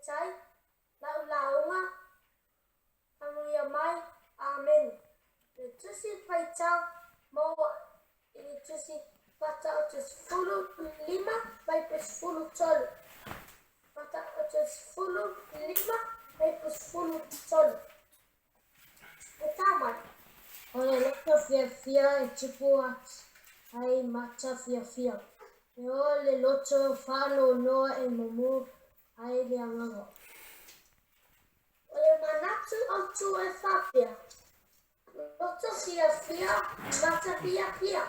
tai, lau launga, amuia mai, amen. Le tusi paitau maua, le tusi patau tus fulu lima, mai pus fulu tolu. Patau tus fulu lima, mai pus fulu tolu. E taman, ole leko fia e tupua, ai mata fia. E ole loto whalo noa e momu, ai le angango. Ole manatu au tu e whapia. Loto fia, mata fia.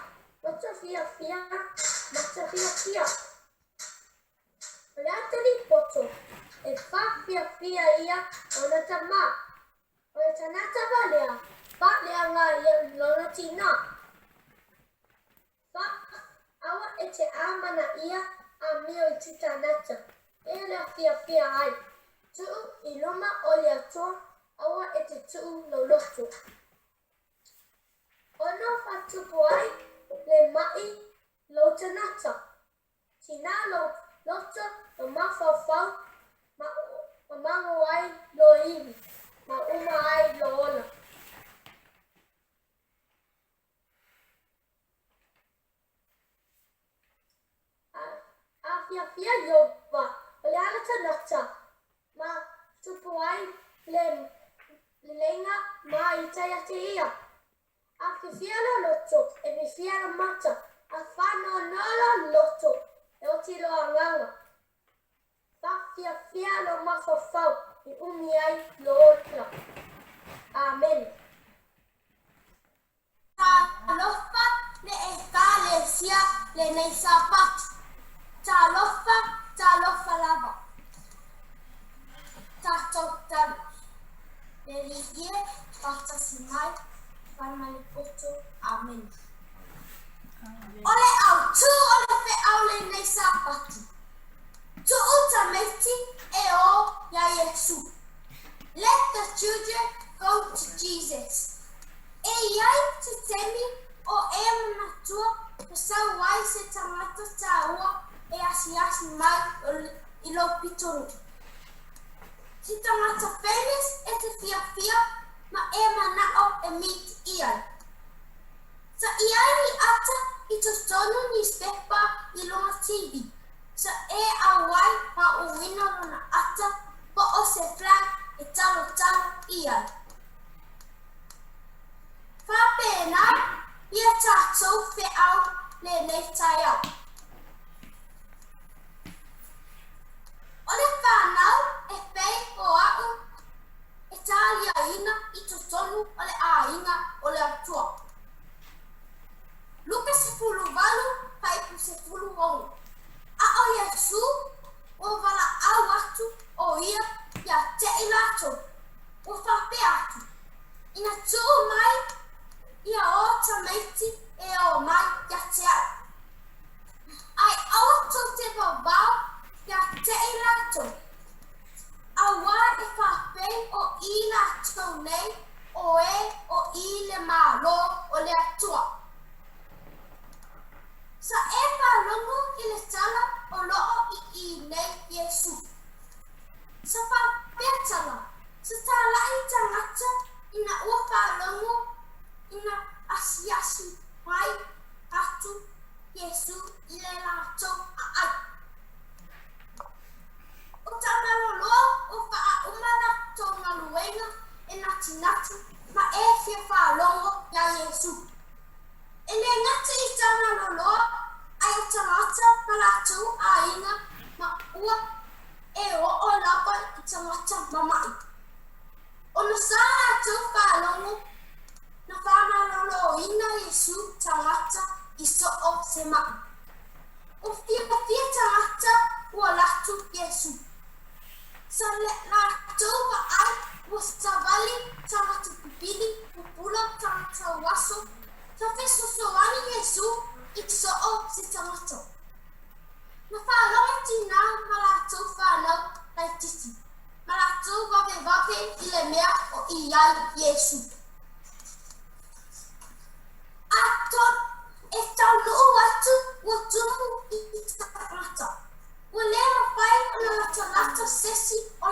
Loto fia, mata fia. Ole atari poto, e whapia ia ona tama. Ole tanata valea, lea ngā ia lona tina. Awa e te amana ia a meo I tutanata. E lea fia ai. Tuu I loma o le atoa, awa e te tuu loloto. Ono whatupu ai le mai lo tanata. Tina loto o mawhawhau, ma mango ai lo iwi, ma uma ai lo ola. Fia yoba, o le ala tanata, ma tupu ai le lenga ma I taia te ia. A ki fia lo loto, e mi fia lo mata, a whano nola loto, e o ti lo anganga. Fia lo mawhawhau, I umi ai lo ola. Amen. Ta lofa le e kālesia le nei sapatu. Ta lofa lava. Ta total. Le ligie, pata sinai, whanai poto. Amen. Ole au tu ole fe au le nei sapatu. Tu uta meiti e o ya Yesu. Let the children go to Jesus. E iai te temi o e manatua pasau wai se tangata taua e asi mai I lo pitonu. Si tangata femes e te fia ma e manao e mit iai. Sa iai ni ata I to tonu ni stepa I longa TV. Sa e awai ma uwina lona ata po o se flag e talo iai. Whapena, ia tātou whiau le nei tai au. Ole whanau e pei o au e tālia ina I to tonu ole a inga ole atua. Luka se fulu walu, paipu se fulu wongu. A o Yesu, o wala au atu o ia te ilato, o whape atu. Ina tuu mai, ia o tamaiti e o mai ia te au. Ai awa tau te wawau ia te ilato. Awa e whapei o I lato nei o e o I le malo o le atua. Sa e whalongo I le tala o loo I nei Yesu. Sa whapea tala, sa talai tangata ina ua whalongo ina asi mai atu Yesu I le lato ai. O tana loloa o wha umana tō ngā luenga e nati ma e fia whalongo ia Yesu. E le ngata I tana loloa ai o tangata ma lato a inga ma ua e o lapa I tangata mamai. O na sa lato whalongo na whana lolo ina Yesu tangata I so o se mai. O fia tangata ua latu Yesu. Sa le lato wa ai ua savali tangata pipili pupula tangata waso. Sa fesosoani Yesu I so o se tangata. Na whalonga tina ma lato whanau lai titi. Ma lato wawe I le mea o iai Yesu. Aton e tau loo atu ua tumu I tangata. Ua lera whai o na lata sesi o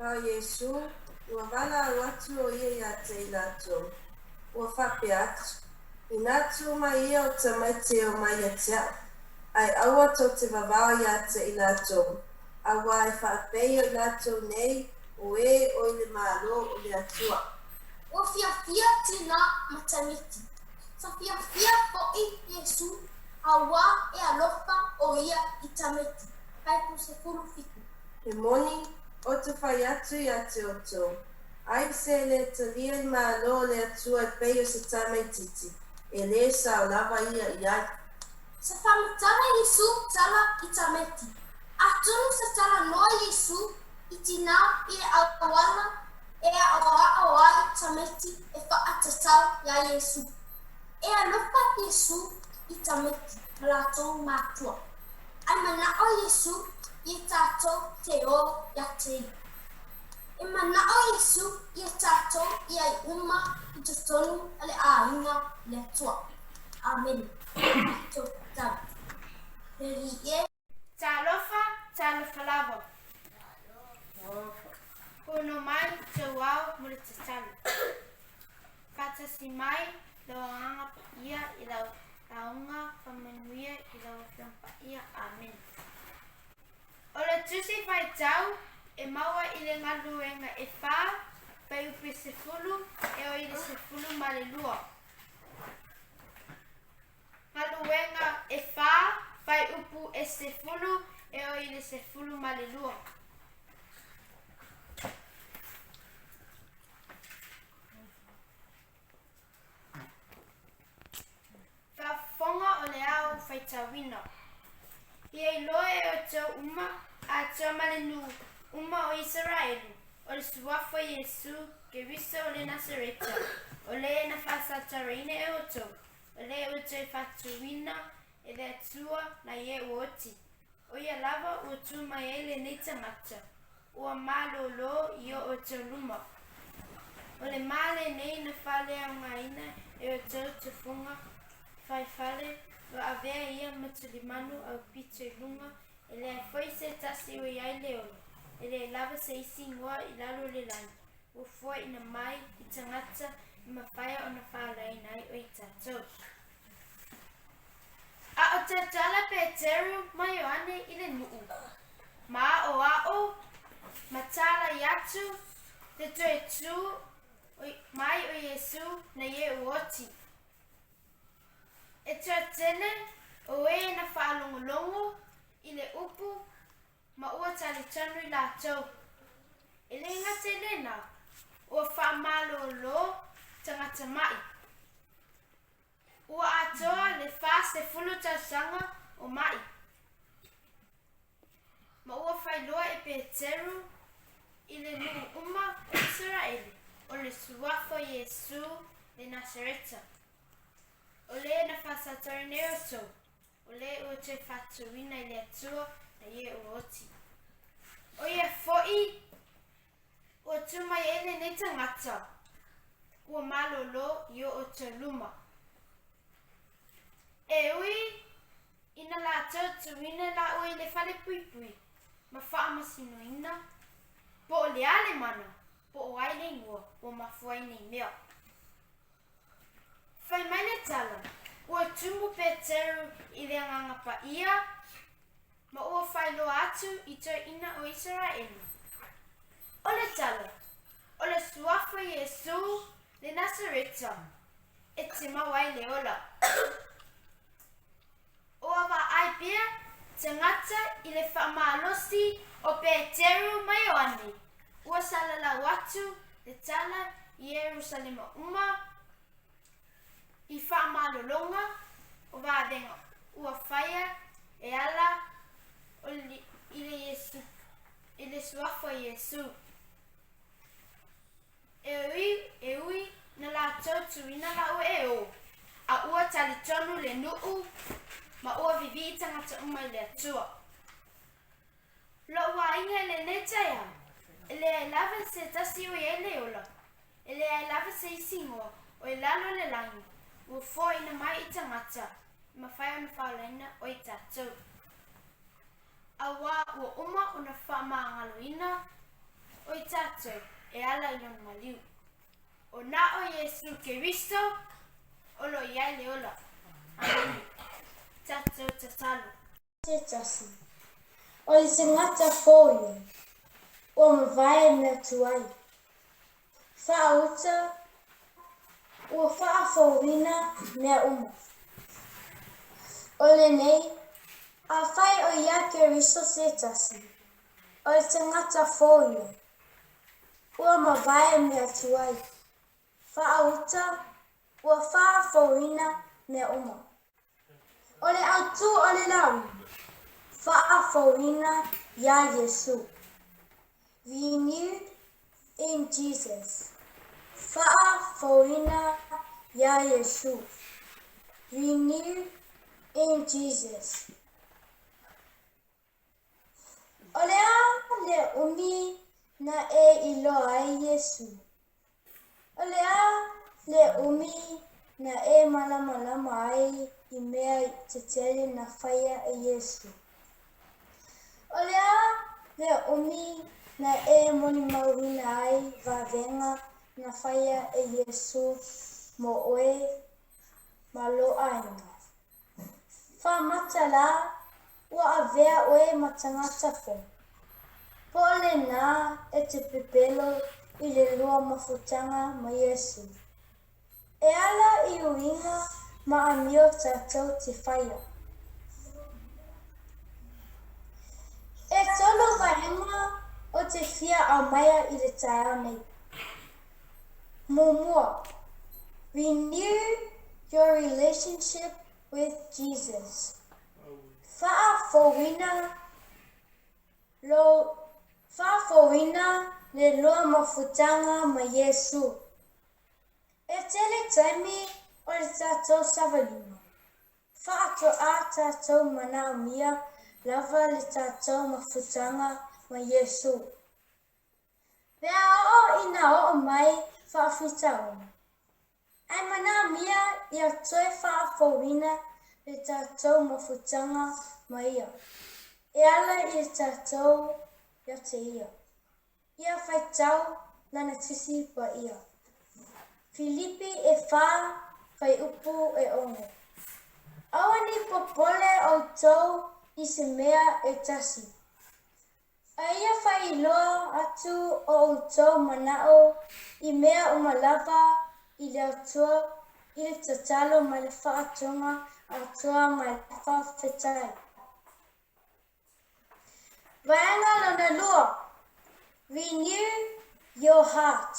A Yesu, ua wala watu o ia ia te ilato. Ua whape atu. Inatu mai ia o te maite o mai atea. Ai aua to te wawao ia te ilato. Awa e whapei o ilato nei, o le malo o le atua. Ua fia tina matamiti. Sa fia po i Yesu, awa e alofa o ia i tameti. Kai pu se fulu fiku. He moni, o te whai atu ia te oto. Ai se le te lia i malo le atua e pei o se tamei titi. E le sa o lava ia i ai. Sa whamatara Yesu tala i tameti. Atunu sa tala noa Yesu i tina i e awala e awa i tameti e whaatatau ia Yesu. E alofa Yesu i tameti malatou matua. Ai manao Yesu i tātou te o ia te i. E manao Yesu i tātou i ai uma i te tonu ale āinga le atua. Amen. Tō tau. Heri e. Talofa lava. Pono mai te wau mure te talo. Katasi mai lo anga ia i lau launga whamanuia i lau whiampa ia. Amen. O le tusi whai tau e maua i le ngaluenga e whā whai upe se fulu e o i le se fulu ma le lua. Ngaluenga e whā whai upu e se fulu e o i le se fulu ma le lua. Whafonga o le au whai tawina. Ia i loe o tau uma a tau malenu uma o Israelu. O le suafo Yesu ke risa o le Nasareta. O le na whasatarine e oto. O le o te whatuina e le atua na ie uoti. O ia lava o tu mai e le nei tangata. Ua malolo i o te luma. O le male nei na whale au ngaina e o tau te funga whai whale wa avea ia matulimanu au pito i lunga e le foi se tasi o iai leolo. E le lava se isi ngoa i lalo le lani. O fua ina mai i tangata i mawhaia o na whalai nai o i tātou. A o te tala Peteru mai Ioane i le nuu. Ma o ao, matala i atu, te toe tu mai o Yesu na ie uoti. E tua tene o e na whaalongolongo i le upu ma ua tali tanu i lātou. E le ngate lena ua whaamalo lo tangata mai. Ua atoa le wha se fulu tausanga o mai. Ma ua whailoa e Peteru i le nuu uma o Israeli o le suafo Yesu le Nasareta. O le na whasatari ne oto, o le o te whatuina i le atua na ie uoti. O ia foi, o tuma i ele ne tangata, ua malolo i o te luma. E ui, ina la tau tuina la ui le whale pui pui, ma whaamasino ina, po o le ale mana, po o aile ngua, o mafuai nei mea. Whai mai le tala, ua tumu Peteru i le angangapa ia, ma ua whailo atu i tau ina o Israelu. O le tala, o le suafo Yesu le Nasareta, e te mawai le ola. O awa ai pia, te ngata i le whaamalosi o Peteru mai Ioane, ua salala watu le tala i Jerusalema uma, i whaamalolonga o wādenga ua whaia e ala i le suafo Yesu. E ui na la tau tuina la o e o, a ua tali tonu le nuu, ma ua vivi i tangata uma i le atua. Lo ua inga le netea, e le ai lava se tasi o e le ola, e le ai lava se isingoa o e lalo le langi. Ua fo ina mai i tangata, ma whai ona whaolaina o i tātou. Awa ua uma ona whaamangaloina o i tātou. tātou e ala I lona maliu. O na o Iesu Keristo, olo iai le ola. Ameni. Tātou tatalo. Te tasi. O le se ngata fōia. O mawhae mea tuai. Whaauta. O whaafōwina mea uma. O le nei. A whai o ia Keristo se tasi. O le se ngata fōia. O mawhae mea tuai. Whaauta. O whaafōwina mea uma. O le autu o le lau. Whaafōwina ia Yesu. Renewed in Jesus. Whaafōwina ia Yesu. Renewed in Jesus. O lea le umi na e iloa ai Yesu. O lea le umi na e malama ai I mea te tele na whaia e Yesu. O lea le umi na e moni mauhina ai vavenga na whaia e Yesu mo oe malo ainga. Wha mata la ua avea oe matangata fo. Po le nā e te pepelo I le lua mafutanga ma Yesu. E ala I uinga ma amio tātou te whaia. E tolo vahenga o te whia au maia I le tae nei. Mumua. Renew your relationship with Jesus. Whaafōwina le loa mafutanga ma Yesu. E tele taimi o le tātou sawalima. Whaato a tātou manao mia lava le tātou mafutanga ma Yesu. Pea o ina o mai whaafitau. Ai manao mia ia toe whaafōwina le tātou mafutanga ma ia. E ala I tātou ia te ia. Ia whaitau lana tisi pa ia. Filipi e wha whai upu e ongo. Awani popole o tau I se mea e tasi. A ia whai loa atu o tau manao I mea umalava I le atua I le tatalo ma le whaatonga atua ma le whawhetai. Vaenga lona lua. Renew your heart.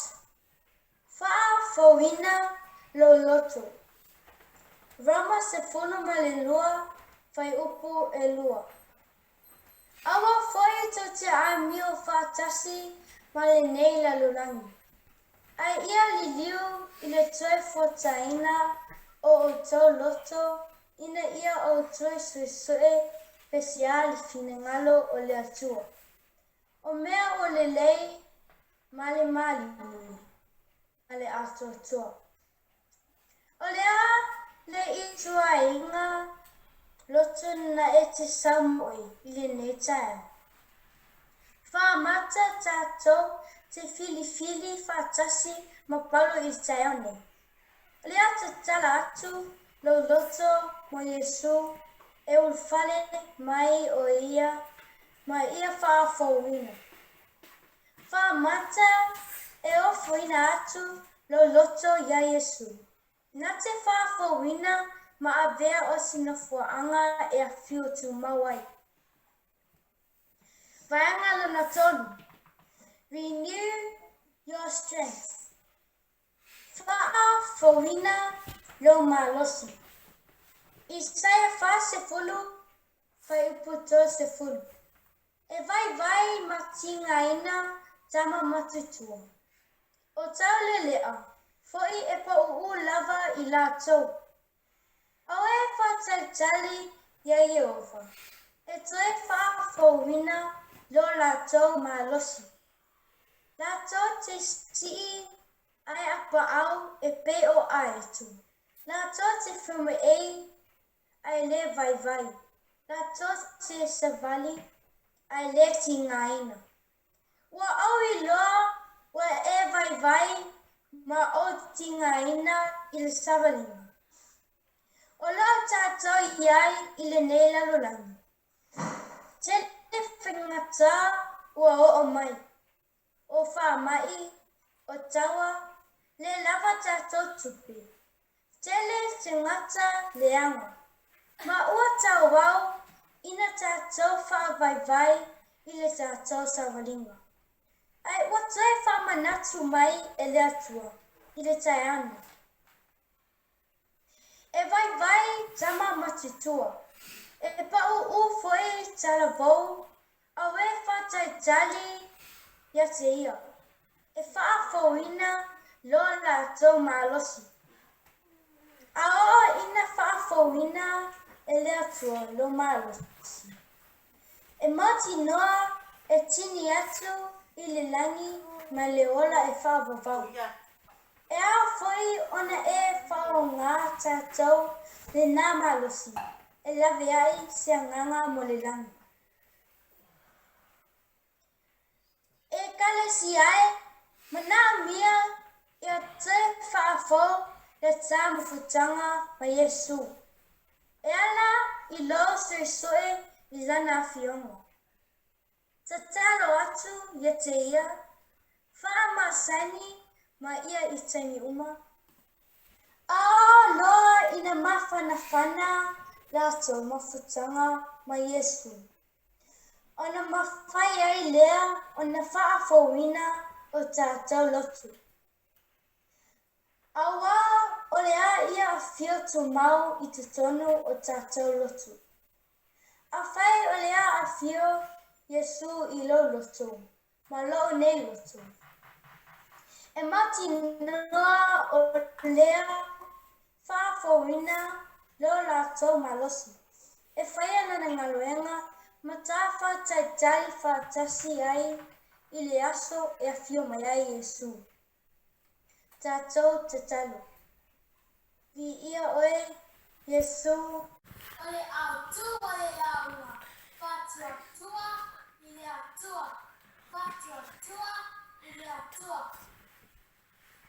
Whaafōwina lo loto. Rama se fono ma le lua, whai upu e lua. Awa whai to te a mio whaatasi ma le nei la lulangi. Ai ia li liu I le toe whotaina o tau loto, ina ia o toe sue pesiali fine ngalo o le atua. O mea o le lei mali ale atua. O lea le itua inga loto na e te samoi I le netai. Wha mata tātou te fili whaatasi ma palo I taione. O lea te tala atu lo loto mo Yesu e ulfale mai o ia ma ia whaafōwina. Wha mata e ofoina atu lo loto ia Yesu. Nā te whaafōwina ma avea o sinofuanga e a whiu tu mawai. Vaenga lona tonu. Renew your strength. Whaafōwina lo malosi. Isaia wha se fulu, whai uputo se fulu. E vai matinga ina tama matutua. O tau le lea, foi e pa uu lava I lātou. Au e whataitali ia Yehova. E toe whaafōwina lo lātou malosi. Lātou te stii ai apa au e pe o aetu. Lātou te whime ei ai le vai. Lātou te savali ai le tingaina. Ua au I loa vai ma o tinga ina I le savalinga. O lao tātou iai I le nei lalolangi. Te le whengata ua o mai. O wha mai, o taua, le lava tātou tupi. Te le te ngata le anga. Ma ua tau wau, ina tātou wha vai vai I le tātou savalinga. Ai ua toe wha manatu mai e le atua, I le tai ana. E vai vai tama matitua. E pau u foi tala vou, a we whatai tali ia te ia. E whaafouina lo la tau malosi. A o ina whaafouina e le atua lo malosi. E mati noa e tini atu I le langi ma le ola e whaavavau. E a foi ona e whao ngā tātou le nā malosi. E lawe ai se nganga mo le langi. E kale si ai, mana mia ia te whaafo le tā mawhutanga ma Yesu. E ala I lo se soe I lana fiongo. Ta talo atu ia te ia, wha masani ma ia I taimi uma. A loa ina mawhana whana lato mawhutanga ma Yesu. Ona mawhai ai lea ona whaafouina o tātou lotu. Awa o lea ia a whio tu mau I te tonu o tātou lotu. A whai o lea a whio Yesu I lo lotu, ma lo nei lotu. E mati noa o lea whaafouina lo lātou malosi. E whai ana na ngaloenga ma tā whātai tai whātasi ai I le aso e a whio mai ai Yesu. Tātou te talo. Vi ia oe Yesu. O le autu o le launga. Whatua tua I le atua. Whatua tua I le atua.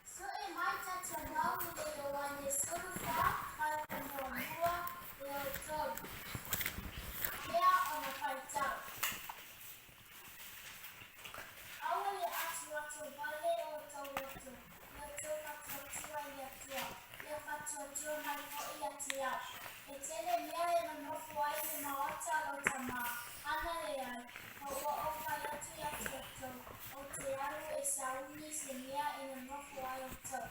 So e mai tatua mau I le oa Yesu wha kai kamo mua e o tolu. Lea ona whai tau. Aua le atu vale o tau roto. Le tau whatua I le atua. Le whatua mai ko I ati au. E tele mea e na nofu ai le maota o tama. Ana le ai. Ka ua o whai atu I ati atau. O te aru e sauni se mea e na nofu ai o tau.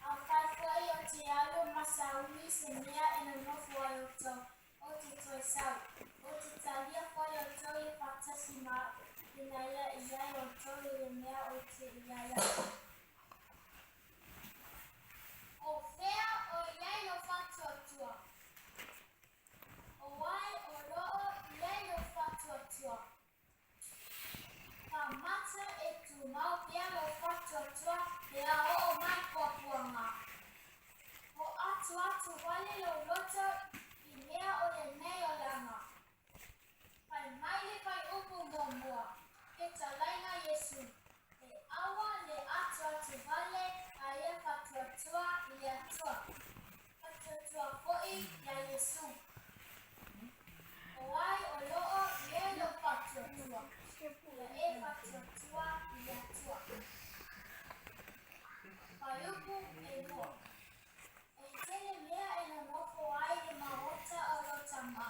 A whai whai o te aru ma sauni se mea e na nofu ai o tau. O te toi sau. O te talia whai o tau I whatasi ma. Ina ia I ai o tau I le mea o te iaia. O whea o iai o whatua tua. O wai o loo iai o whatua tua. Ka mata e tu mau pia o whatua tua e a o mai kopuanga. O atu wale o roto I mea o le nei o langa. Pai maile pai upu no mua. E talaina Yesu. E awa le atu wale a ia whatua tua I le atua. Whatua tua foi ia Yesu. O ai o loo ia lo whatua tua. Ia e whatua tua I le atua. Pai upu e mua. E tele mea e na moko ai le maota o lo tama.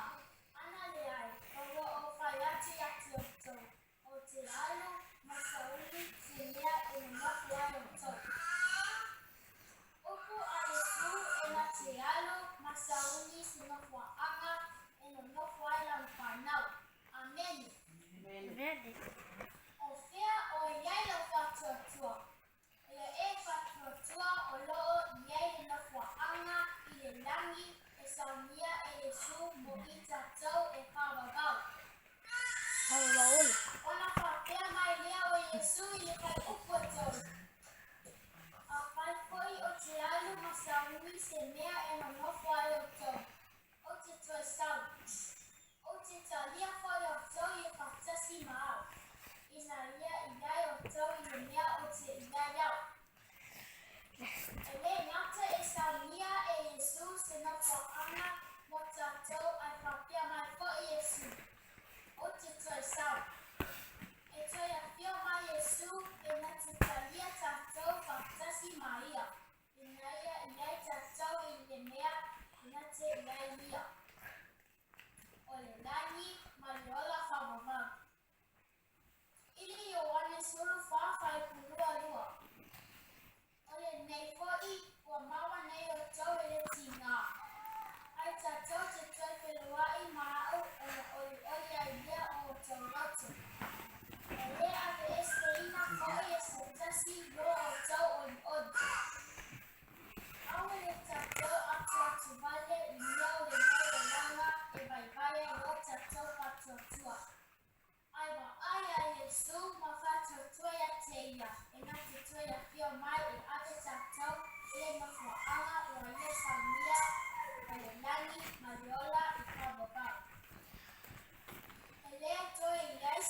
Ana le ai, o o whai ati o tau. O te alu, masauli, se mea e na moko ai o tau. Upu a Yesu e na te alu, masauli, se moko anga, e na moko ai la whanau. Amen. O whea o iai lo whatua tua. Ia e whatua tua o loo iai le nofua anga I le langi e saunia e Yesu mo I tātou e whawawau. Ona whawhea mai lea o Yesu I le kai upu e tau. A whai foi o te alu ma sauni se mea e na nofua e o tau. O te toi sau. O te talia foi o tau I whatasi maa. Ina ia I ai o tau I le mea o te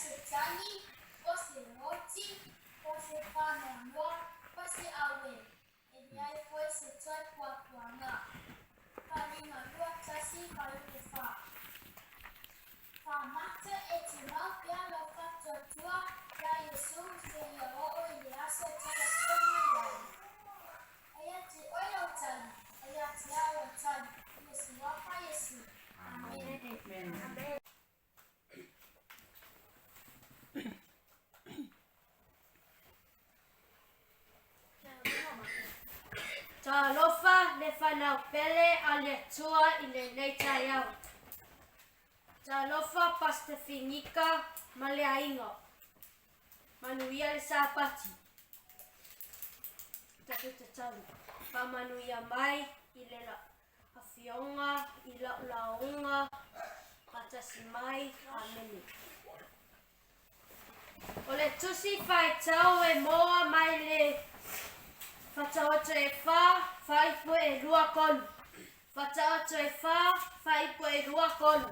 se tani, o se roti, o se whananoa, o se awe. E niai koe se toi puapuanga. Whanima lua tasi whaiuke wha. Whamata e te mau pia lau whatuatua, ia Yesu se ia oo I le asa tala tonga iai. Aia te oia o tani, aia te ai o tani, Yesu wapa Yesu. Amen. Amen. Ta lofa le whanau pele a le tua I le nei tai au. Ta lofa pasta finika ma le ainga. Manuia le sapati. Taku te talu. Pa manuia mai I le la awhionga, I la launga, patasi mai, ameni. O le tusi whai tau e moa mai le whataoto e wha, whaipo e rua kolu. Whataoto e wha, whaipo e rua kolu.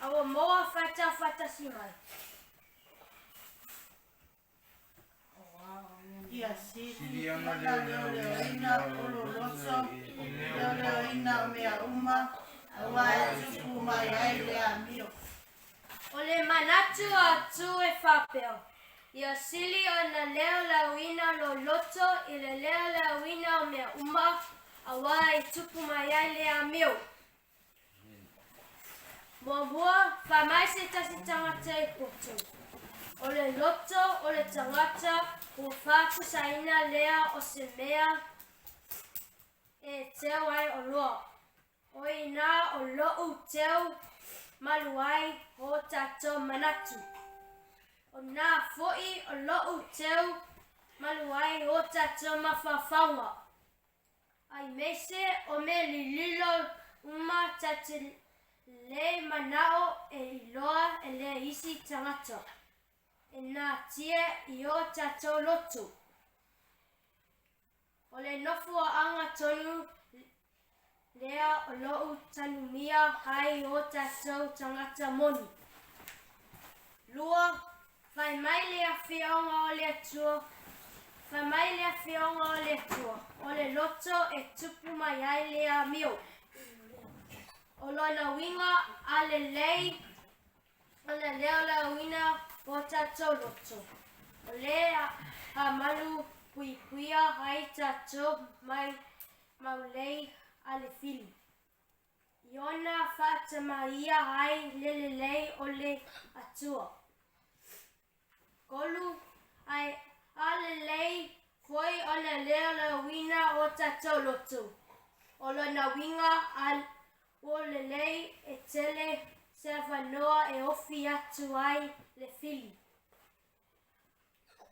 Awa moa whatasi mai. Ia siri ana leo ina olo loso leo ina mea uma awa e tupu mai ai le amio. O le manatu atu e whapeo. Ia sili o na leo lauina lo loto I le leo lauina o mea uma awa e tupu mai ai le amio. Mua whamai se tasi tangata e koto. O le loto o le tangata ua whakusaina lea o se mea e teo ai o loa. O ina o lou teo maluai o tato manatu. O nā foi o lou teo maluai o tato mawhawhaunga. Ai mese o me lililo uma tate le manao e iloa e le isi tangata. E nā tia I o tato lotu. O le nofu o anga tonu lea o lou tanumia hai o tato tangata moni. Lua, whai mai le awhionga o le atua. Whai mai le awhionga o le atua. O le loto e tupu mai ai le a mio. O loina winga a le lei. O le leo la wina o tato loto. O lea a malu pui puia hai tato mai maulei a le fili. Iona whata maia hai lelelei o le atua. Kolu ai a lelei foi o le leo la wina o tato loto. O loina winga a o lelei e tele se whanoa e ofi atu ai le fili.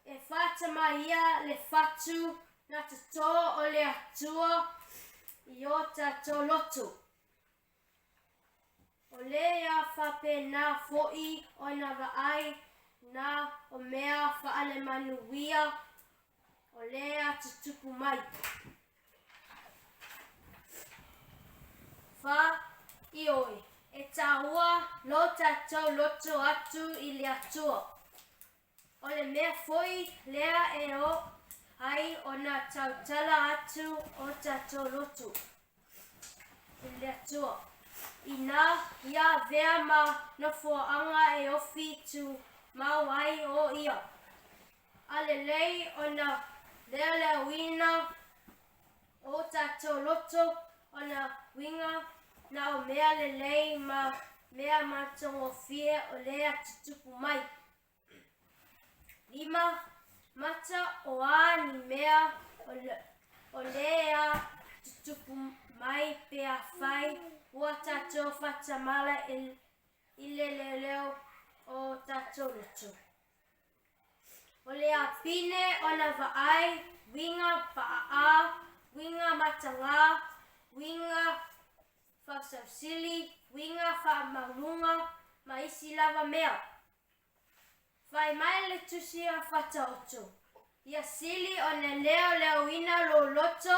E whata maia le whatu na tato o le atua I o tato loto. O lea whape nā foi o na waai nā o mea whaale manuia o lea tutupu mai. Wha I oi. E taua lo tatou loto atu I le atua. O le mea foi lea e o ai o na tautala atu o tatou loto. I le atua. Ina ia vea ma nofoanga e ofi tu mau ai o ia. A le lei o na lea lea wina o tatou loto o na winga na o mea lelei ma mea matongo fie o lea tutupu mai. Lima mata o a ni mea o lea tutupu mai pea whai ua tatou whatamala I le leo o tatou loto. O lea pine o na vaai, winga paa, winga matanga, winga whasausili, winga whaamaunga, ma isi lava mea. Whai mai le tusi a whataoto. Ia sili o ne leo ina lo loto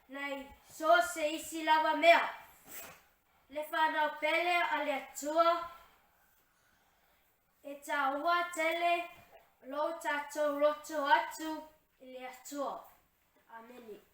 nei so se isi lava mea. Le whanau pele a le atua e tā ua tele lo tātou roto atu i le atua. Ameni.